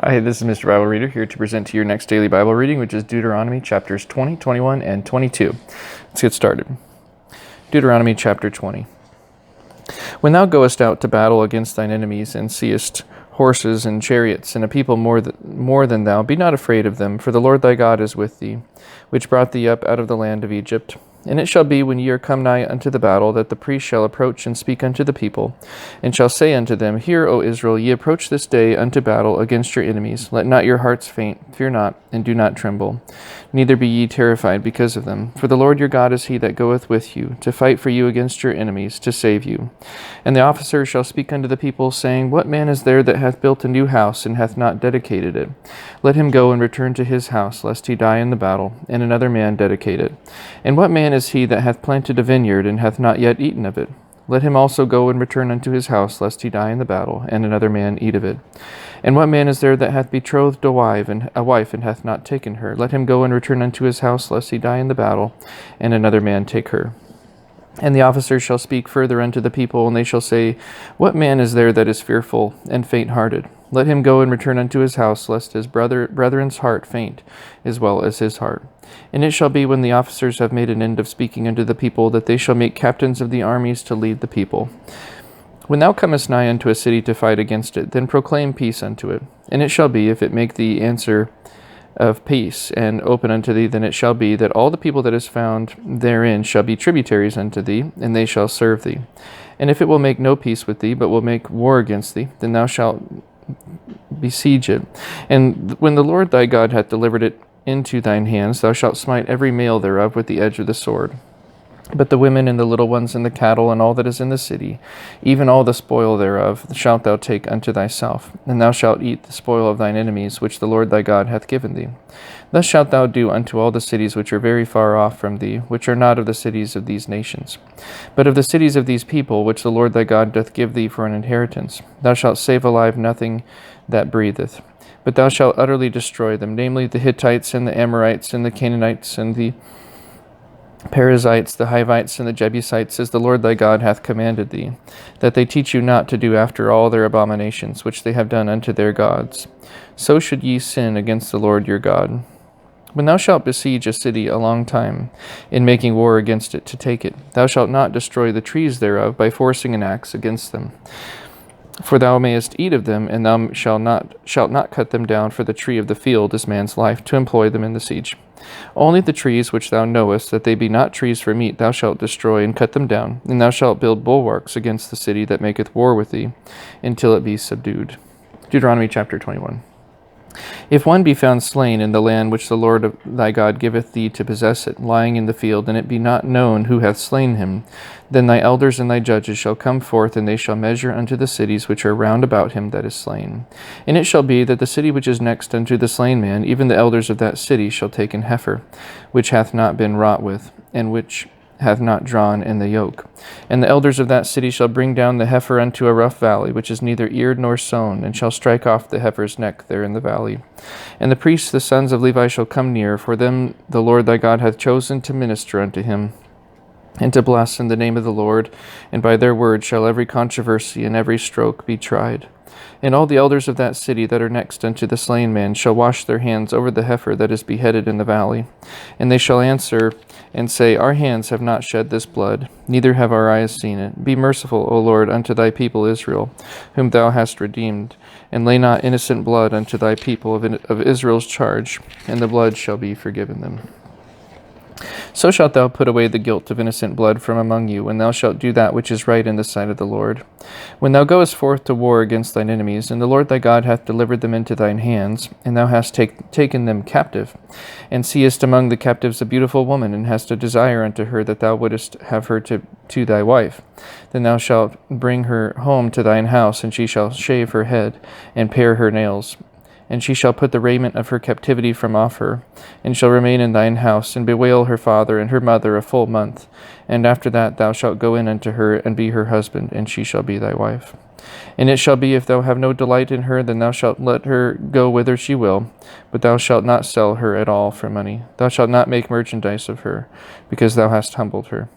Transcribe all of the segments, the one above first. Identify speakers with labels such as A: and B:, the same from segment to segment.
A: Hi, this is Mr. Bible Reader here to present to your next daily Bible reading, which is Deuteronomy chapters 20, 21, and 22. Let's get started. Deuteronomy chapter 20. When thou goest out to battle against thine enemies, and seest horses and chariots, and a people more than thou, be not afraid of them, for the Lord thy God is with thee, which brought thee up out of the land of Egypt. And it shall be, when ye are come nigh unto the battle, that the priest shall approach and speak unto the people, and shall say unto them, Hear, O Israel, ye approach this day unto battle against your enemies. Let not your hearts faint, fear not, and do not tremble. Neither be ye terrified because of them. For the Lord your God is he that goeth with you, to fight for you against your enemies, to save you. And the officer shall speak unto the people, saying, What man is there that hath built a new house, and hath not dedicated it? Let him go and return to his house, lest he die in the battle, and another man dedicate it. And what man is he that hath planted a vineyard, and hath not yet eaten of it? Let him also go and return unto his house, lest he die in the battle, and another man eat of it. And what man is there that hath betrothed a wife, and hath not taken her? Let him go and return unto his house, lest he die in the battle, and another man take her. And the officers shall speak further unto the people, and they shall say, What man is there that is fearful and faint-hearted? Let him go and return unto his house, lest his brethren's heart faint, as well as his heart. And it shall be, when the officers have made an end of speaking unto the people, that they shall make captains of the armies to lead the people. When thou comest nigh unto a city to fight against it, then proclaim peace unto it. And it shall be, if it make thee answer of peace, and open unto thee, then it shall be, that all the people that is found therein shall be tributaries unto thee, and they shall serve thee. And if it will make no peace with thee, but will make war against thee, then thou shalt besiege it. And when the Lord thy God hath delivered it into thine hands, thou shalt smite every male thereof with the edge of the sword. But the women and the little ones and the cattle and all that is in the city, even all the spoil thereof, shalt thou take unto thyself, and thou shalt eat the spoil of thine enemies, which the Lord thy God hath given thee. Thus shalt thou do unto all the cities which are very far off from thee, which are not of the cities of these nations, but of the cities of these people, which the Lord thy God doth give thee for an inheritance. Thou shalt save alive nothing that breatheth. But thou shalt utterly destroy them, namely the Hittites and the Amorites and the Canaanites and the Perizzites, the Hivites, and the Jebusites, as the Lord thy God hath commanded thee, that they teach you not to do after all their abominations, which they have done unto their gods. So should ye sin against the Lord your God. When thou shalt besiege a city a long time, in making war against it to take it, thou shalt not destroy the trees thereof by forcing an axe against them. For thou mayest eat of them, and thou shalt not cut them down, for the tree of the field is man's life, to employ them in the siege. Only the trees which thou knowest that they be not trees for meat thou shalt destroy and cut them down, and thou shalt build bulwarks against the city that maketh war with thee, until it be subdued. Deuteronomy chapter 21. If one be found slain in the land which the Lord thy God giveth thee to possess it, lying in the field, and it be not known who hath slain him, then thy elders and thy judges shall come forth, and they shall measure unto the cities which are round about him that is slain. And it shall be, that the city which is next unto the slain man, even the elders of that city shall take an heifer, which hath not been wrought with, and which hath not drawn in the yoke. And the elders of that city shall bring down the heifer unto a rough valley, which is neither eared nor sown, and shall strike off the heifer's neck there in the valley. And the priests, the sons of Levi, shall come near, for them the Lord thy God hath chosen to minister unto him, and to bless in the name of the Lord, and by their word shall every controversy and every stroke be tried. And all the elders of that city that are next unto the slain man shall wash their hands over the heifer that is beheaded in the valley. And they shall answer and say, Our hands have not shed this blood, neither have our eyes seen it. Be merciful, O Lord, unto thy people Israel, whom thou hast redeemed, and lay not innocent blood unto thy people of Israel's charge, and the blood shall be forgiven them. So shalt thou put away the guilt of innocent blood from among you, when thou shalt do that which is right in the sight of the Lord. When thou goest forth to war against thine enemies, and the Lord thy God hath delivered them into thine hands, and thou hast taken them captive, and seest among the captives a beautiful woman, and hast a desire unto her, that thou wouldest have her to thy wife, then thou shalt bring her home to thine house, and she shall shave her head, and pare her nails. And she shall put the raiment of her captivity from off her, and shall remain in thine house, and bewail her father and her mother a full month. And after that thou shalt go in unto her, and be her husband, and she shall be thy wife. And it shall be, if thou have no delight in her, then thou shalt let her go whither she will, but thou shalt not sell her at all for money. Thou shalt not make merchandise of her, because thou hast humbled her.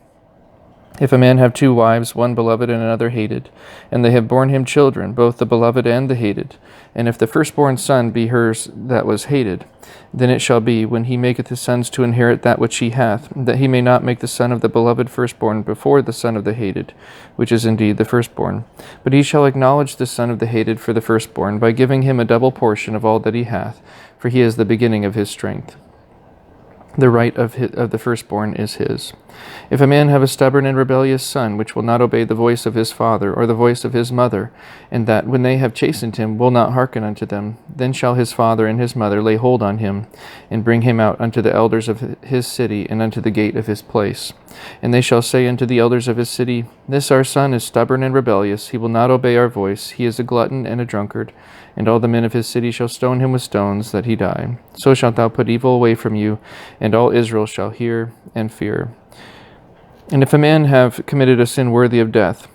A: If a man have two wives, one beloved and another hated, and they have borne him children, both the beloved and the hated, and if the firstborn son be hers that was hated, then it shall be, when he maketh his sons to inherit that which he hath, that he may not make the son of the beloved firstborn before the son of the hated, which is indeed the firstborn. But he shall acknowledge the son of the hated for the firstborn, by giving him a double portion of all that he hath, for he is the beginning of his strength. The right of the firstborn is his. If a man have a stubborn and rebellious son, which will not obey the voice of his father or the voice of his mother, and that, when they have chastened him, will not hearken unto them, then shall his father and his mother lay hold on him, and bring him out unto the elders of his city, and unto the gate of his place. And they shall say unto the elders of his city, This our son is stubborn and rebellious, he will not obey our voice, he is a glutton and a drunkard. And all the men of his city shall stone him with stones, that he die. So shalt thou put evil away from you, and all Israel shall hear and fear. And if a man have committed a sin worthy of death,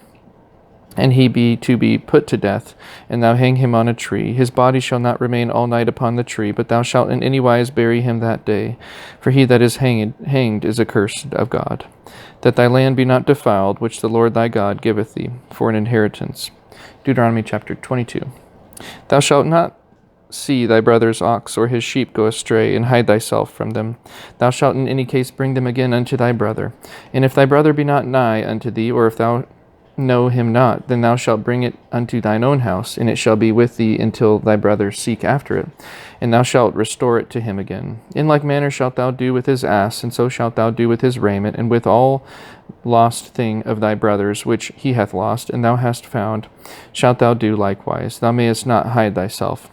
A: and he be to be put to death, and thou hang him on a tree, his body shall not remain all night upon the tree, but thou shalt in any wise bury him that day. For he that is hanged is accursed of God. That thy land be not defiled, which the Lord thy God giveth thee for an inheritance. Deuteronomy chapter 22. Thou shalt not see thy brother's ox or his sheep go astray, and hide thyself from them. Thou shalt in any case bring them again unto thy brother. And if thy brother be not nigh unto thee, or if thou know him not, then thou shalt bring it unto thine own house, and it shall be with thee until thy brother seek after it, and thou shalt restore it to him again. In like manner shalt thou do with his ass, and so shalt thou do with his raiment, and with all lost thing of thy brother's, which he hath lost, and thou hast found, shalt thou do likewise. Thou mayest not hide thyself.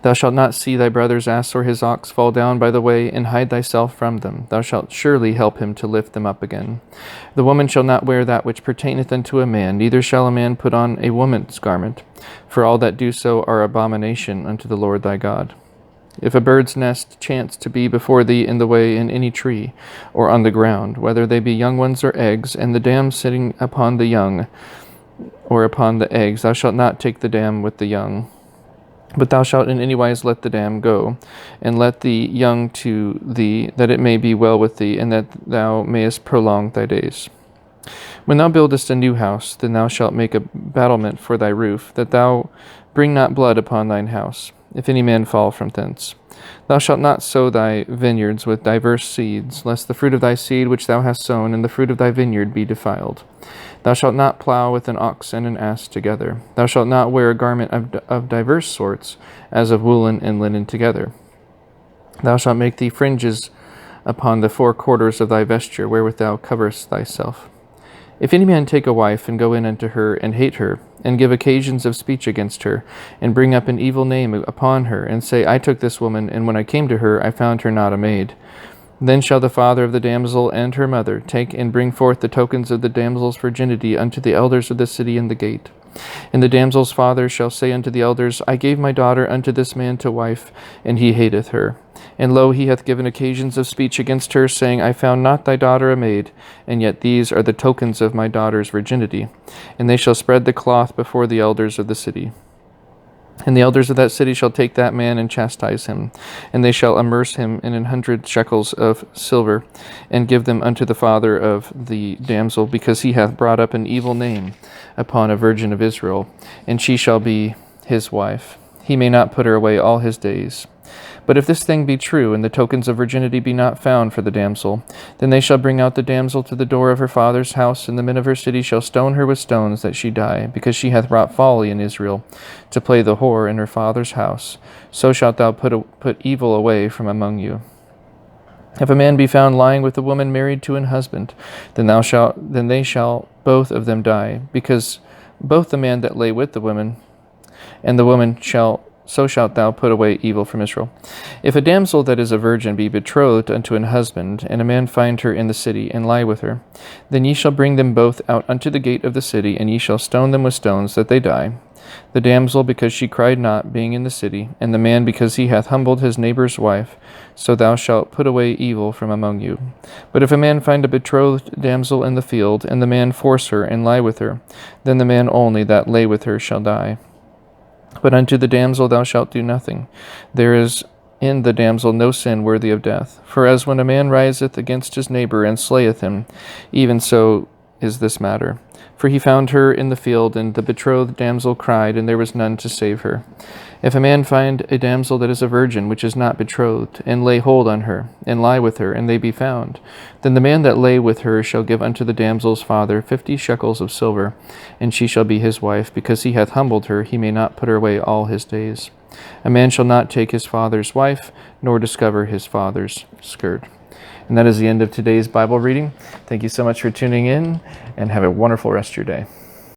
A: Thou shalt not see thy brother's ass or his ox fall down by the way, and hide thyself from them. Thou shalt surely help him to lift them up again. The woman shall not wear that which pertaineth unto a man, neither shall a man put on a woman's garment, for all that do so are abomination unto the Lord thy God. If a bird's nest chance to be before thee in the way in any tree, or on the ground, whether they be young ones or eggs, and the dam sitting upon the young, or upon the eggs, thou shalt not take the dam with the young. But thou shalt in any wise let the dam go, and let the young to thee, that it may be well with thee, and that thou mayest prolong thy days. When thou buildest a new house, then thou shalt make a battlement for thy roof, that thou bring not blood upon thine house, if any man fall from thence. Thou shalt not sow thy vineyards with diverse seeds, lest the fruit of thy seed which thou hast sown and the fruit of thy vineyard be defiled. Thou shalt not plow with an ox and an ass together. Thou shalt not wear a garment of diverse sorts, as of woolen and linen together. Thou shalt make thee fringes upon the four quarters of thy vesture, wherewith thou coverest thyself. If any man take a wife, and go in unto her, and hate her, and give occasions of speech against her, and bring up an evil name upon her, and say, I took this woman, and when I came to her, I found her not a maid, then shall the father of the damsel and her mother take and bring forth the tokens of the damsel's virginity unto the elders of the city in the gate. And the damsel's father shall say unto the elders, I gave my daughter unto this man to wife, and he hateth her. And lo, he hath given occasions of speech against her, saying, I found not thy daughter a maid, and yet these are the tokens of my daughter's virginity. And they shall spread the cloth before the elders of the city. And the elders of that city shall take that man and chastise him, and they shall immerse him in 100 shekels of silver, and give them unto the father of the damsel, because he hath brought up an evil name upon a virgin of Israel, and she shall be his wife. He may not put her away all his days. But if this thing be true, and the tokens of virginity be not found for the damsel, then they shall bring out the damsel to the door of her father's house, and the men of her city shall stone her with stones, that she die, because she hath wrought folly in Israel, to play the whore in her father's house. So shalt thou put evil away from among you. If a man be found lying with a woman married to an husband, then they shall both of them die, because both the man that lay with the woman and the woman so shalt thou put away evil from Israel. If a damsel that is a virgin be betrothed unto an husband, and a man find her in the city, and lie with her, then ye shall bring them both out unto the gate of the city, and ye shall stone them with stones, that they die. The damsel because she cried not, being in the city, and the man because he hath humbled his neighbor's wife, so thou shalt put away evil from among you. But if a man find a betrothed damsel in the field, and the man force her, and lie with her, then the man only that lay with her shall die. But unto the damsel thou shalt do nothing. There is in the damsel no sin worthy of death. For as when a man riseth against his neighbor and slayeth him, even so is this matter. For he found her in the field, and the betrothed damsel cried, and there was none to save her. If a man find a damsel that is a virgin, which is not betrothed, and lay hold on her, and lie with her, and they be found, then the man that lay with her shall give unto the damsel's father 50 shekels of silver, and she shall be his wife, because he hath humbled her, he may not put her away all his days. A man shall not take his father's wife, nor discover his father's skirt. And that is the end of today's Bible reading. Thank you so much for tuning in, and have a wonderful rest of your day.